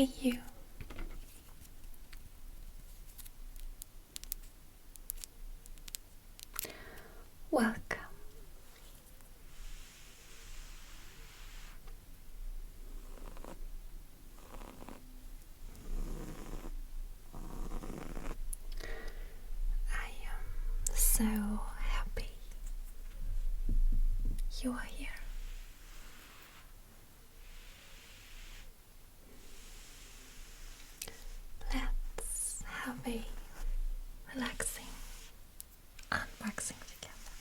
Hey you. Welcome. I am so happy you are here. Let's have a relaxing unboxing together.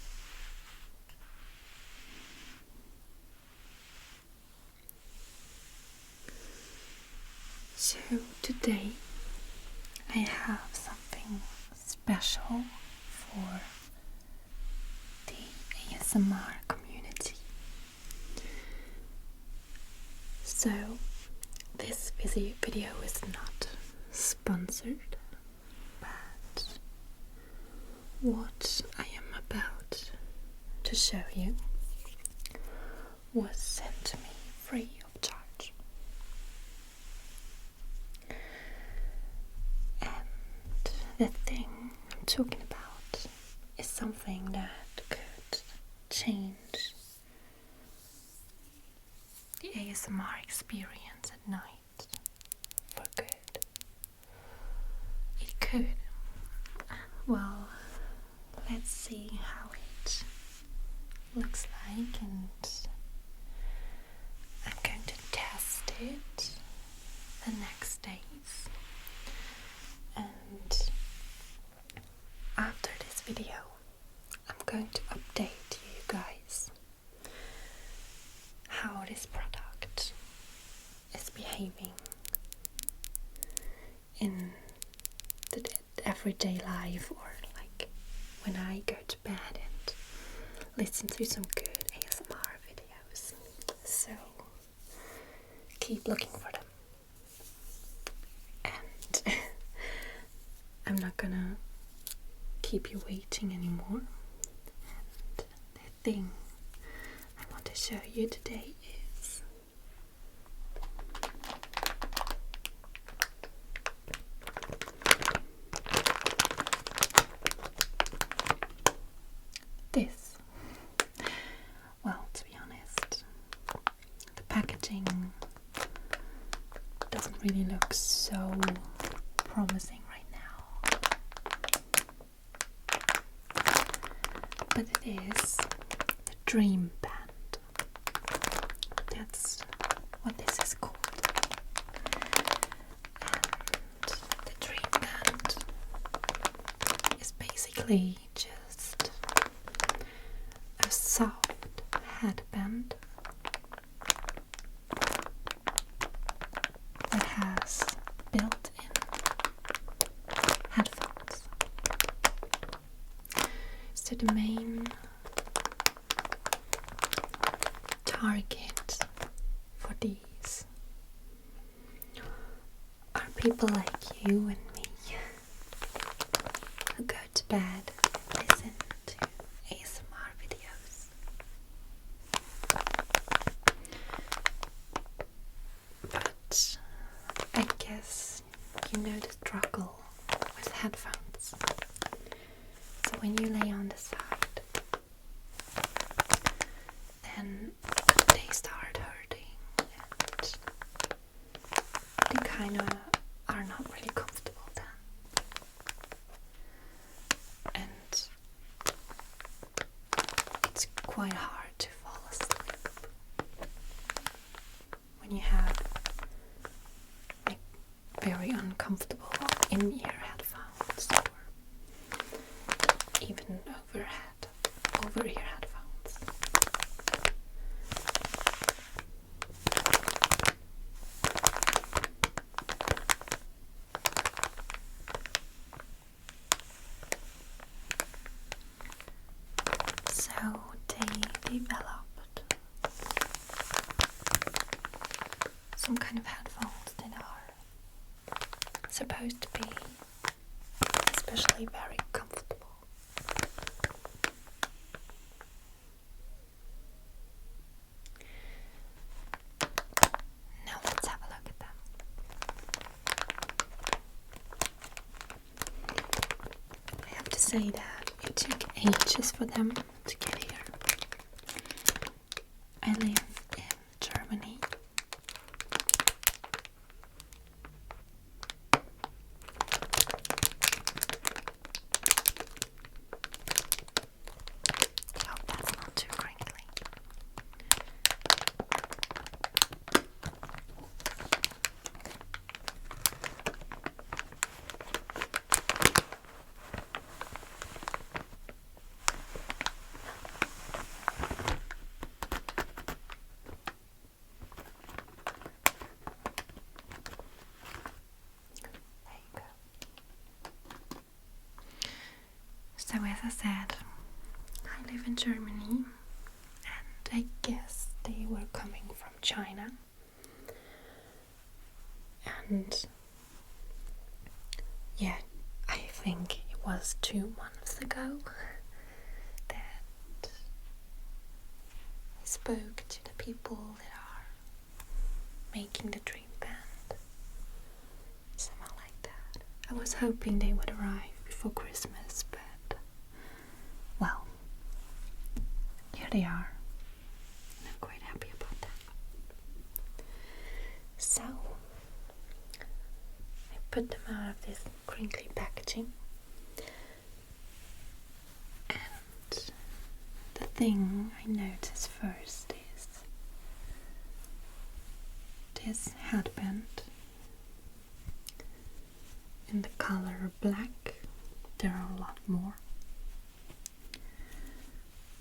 So today I have something special for the ASMR community. So this video is not sponsored, but what I am about to show you was sent to me free of charge. And the thing I'm talking about is something that could change the ASMR experience at night for good. It could. Well, let's see how it looks like, and I'm going to test it the next days. And after this video, I'm going to update you guys how this product is behaving in the everyday life, or like when I go to bed and listen to some good ASMR videos. So keep looking for them. And I'm not gonna keep you waiting anymore. And the thing I want to show you today is this. Well, to be honest, the packaging doesn't really look so promising right now, but it is the Dreamband. That's what this is called. And the Dreamband is basically just a soft headband that has built-in headphones. So the main target for these are people like you and me who go to bed and listen to ASMR videos. But I guess you know the struggle with headphones. So when you lay on the side, then they start hurting and you kind of are not really comfortable then. And it's quite hard to fall asleep when you have like very uncomfortable in-ear headphones or even over-ear headphones. So they developed some kind of headphones that are supposed to be especially very comfortable. Now let's have a look at them. say that it took ages for them to get here. I live in Germany. I hope that's not too crinkly. So as I said, I live in Germany, and I guess they were coming from China. And yeah, I think it was 2 months ago that I spoke to the people that are making the Dreamband. Somehow like that. I was hoping they would arrive before Christmas, but well, here they are. I'm quite happy about that. So, I put them out of this crinkly packaging. And the thing I noticed first is this headband in the color black. There are a lot more.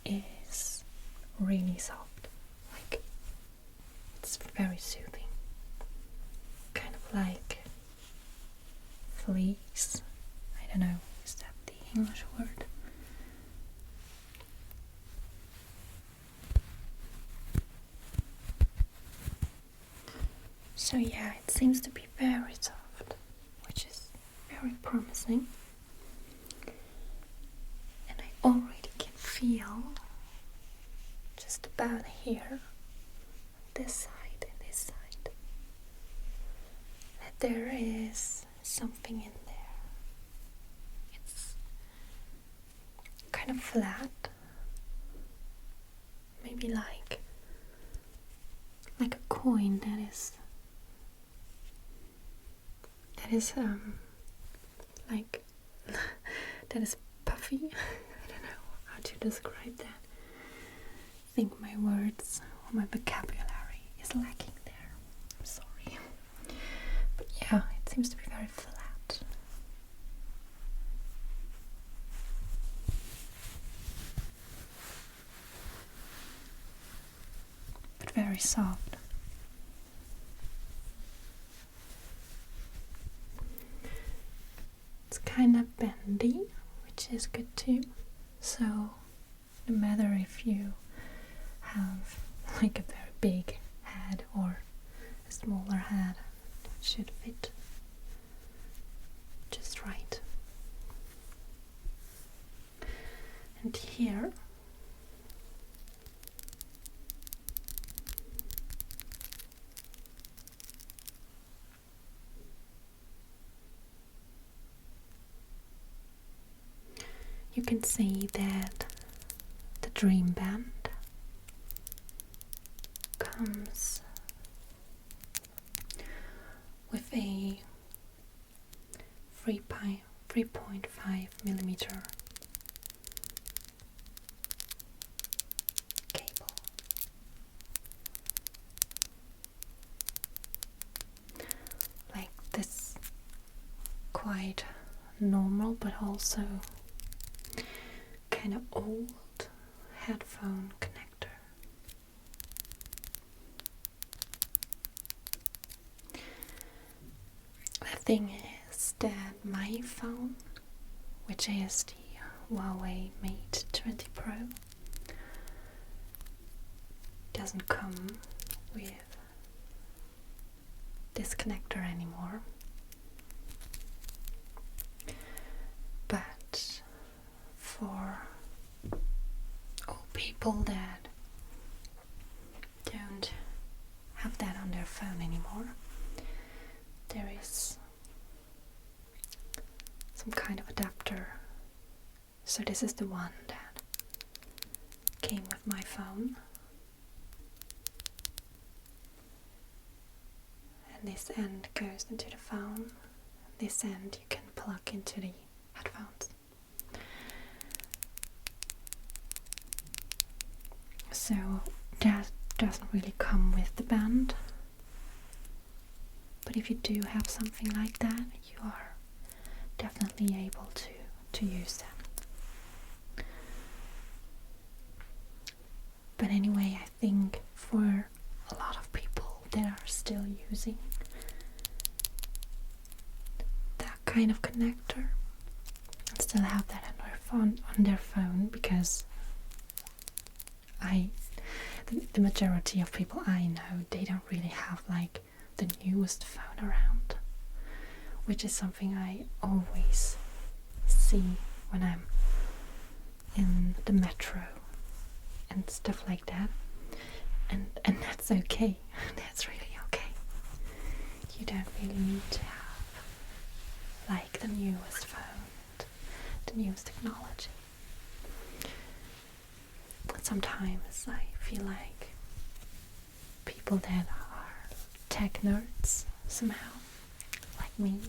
Is really soft, like it's very soothing, kind of like fleece. I don't know, is that the English word? So yeah, it seems to be very soft, which is very promising. And I already can feel just about here, this side and this side, that there is something in there. It's kind of flat, maybe like a coin that is like that is puffy. I don't know how to describe that. I think my words or my vocabulary is lacking there. I'm sorry. But yeah, it seems to be very flat. But very soft. It's kind of bendy, which is good too. So no matter if you have like a very big head or a smaller head, it should fit just right. And here you can see that the Dreamband comes with a 3.5 millimeter cable. Like this, quite normal but also kind of old headphone connector. The thing is that my phone, which is the Huawei Mate 20 Pro, doesn't come with this connector anymore. But for all people that don't have that on their phone anymore, there is some kind of adapter So this is the one that came with my phone. And this end goes into the phone. This end you can plug into the headphones. So that doesn't really come with the band. But if you do have something like that, you are definitely able to use that. But anyway, I think for a lot of people that are still using that kind of connector and still have that on their phone, because the majority of people I know, they don't really have like the newest phone around, which is something I always see when I'm in the metro and stuff like that, and that's okay. That's really okay. You don't really need to have like the newest phone, the newest technology. But sometimes I feel like people that are tech nerds somehow, like me,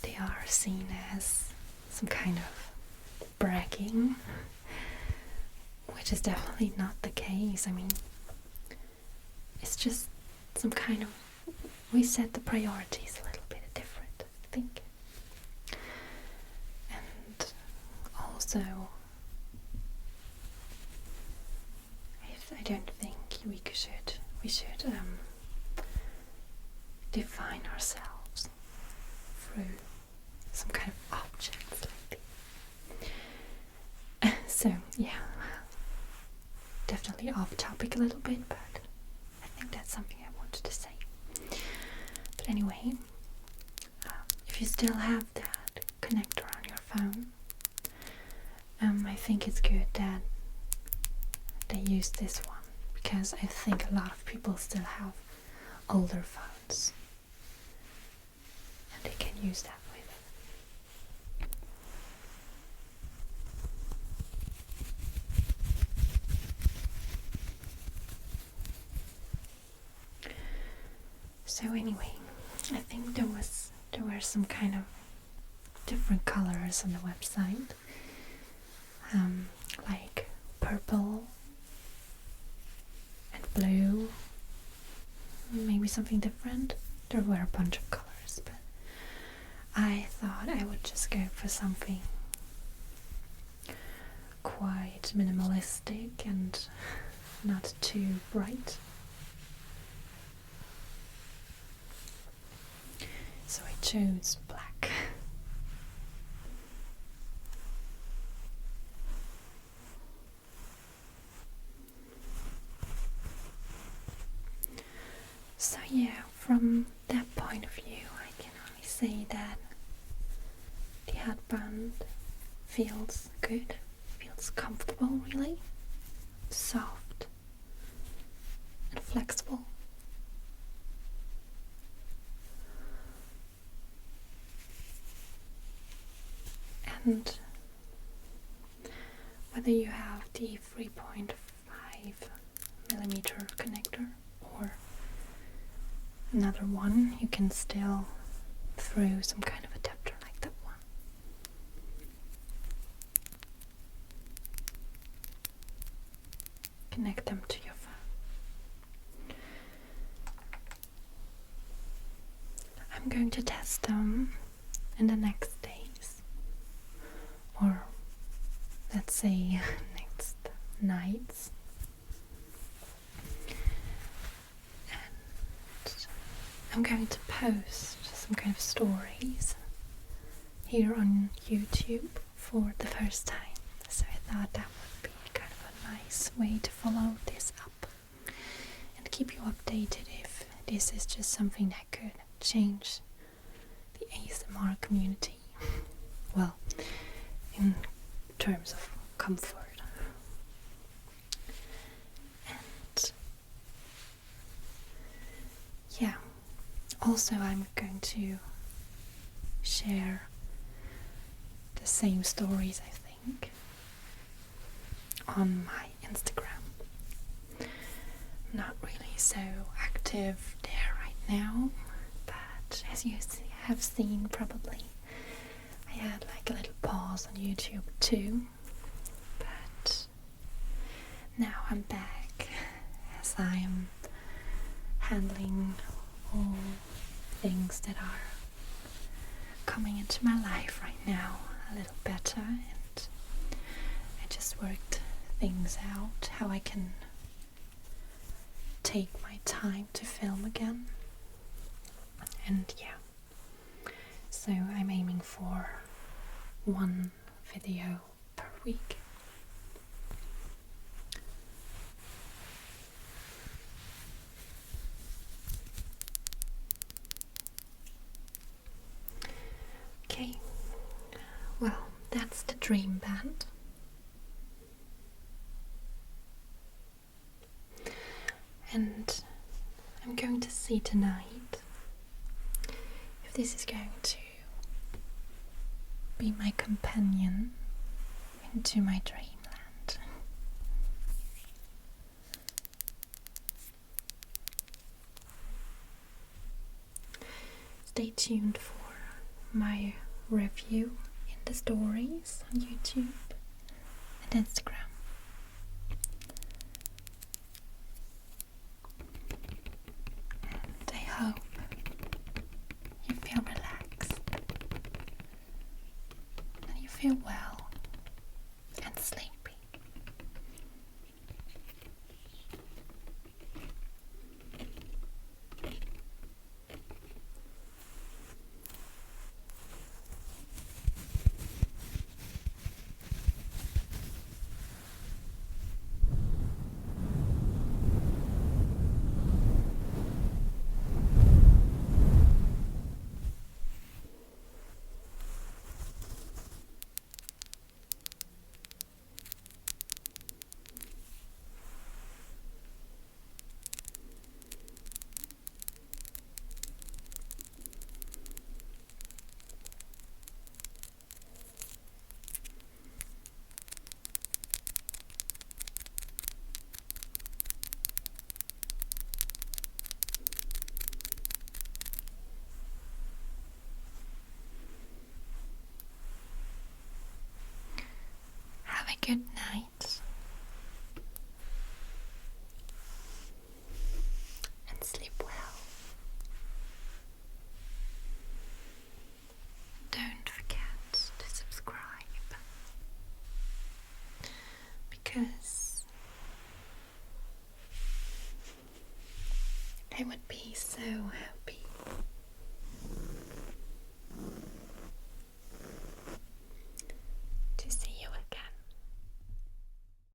they are seen as some kind of bragging, which is definitely not the case. I mean, it's just some kind of, we set the priorities a little bit different, I think. And also, I don't think we should define ourselves through some kind of objects like this. So yeah, definitely off topic a little bit, but I think that's something I wanted to say. But anyway, if you still have that connector on your phone, I think it's good that they use this one, because I think a lot of people still have older phones and they can use that with. So anyway, I think there were some kind of different colors on the website, like purple and blue, maybe something different. There were a bunch of colors, but I thought I would just go for something quite minimalistic and not too bright. So I chose black. So yeah, from that point of view, I can only say that the headband feels good, feels comfortable, really soft and flexible. And whether you have the 3.5 millimeter connector or another one, you can still throw some kind of adapter like that one. Connect them to your phone. I'm going to test them in the next days, or let's say next nights. I'm going to post some kind of stories here on YouTube for the first time, so I thought that would be kind of a nice way to follow this up and keep you updated if this is just something that could change the ASMR community. Well, in terms of comfort. And yeah. Also, I'm going to share the the same stories, I think, on my Instagram. Not really so active there right now, but as you have seen probably, I had like a little pause on YouTube too, but now I'm back as I am handling all things that are coming into my life right now a little better, and I just worked things out how I can take my time to film again. And yeah, so I'm aiming for 1 video per week. Okay, well, that's the Dreamband. And I'm going to see tonight if this is going to be my companion into my dreamland. Stay tuned for my review in the stories on YouTube and Instagram. And I hope you feel relaxed and you feel well and sleepy. Have a good night and sleep well. Don't forget to subscribe, because I would be so happy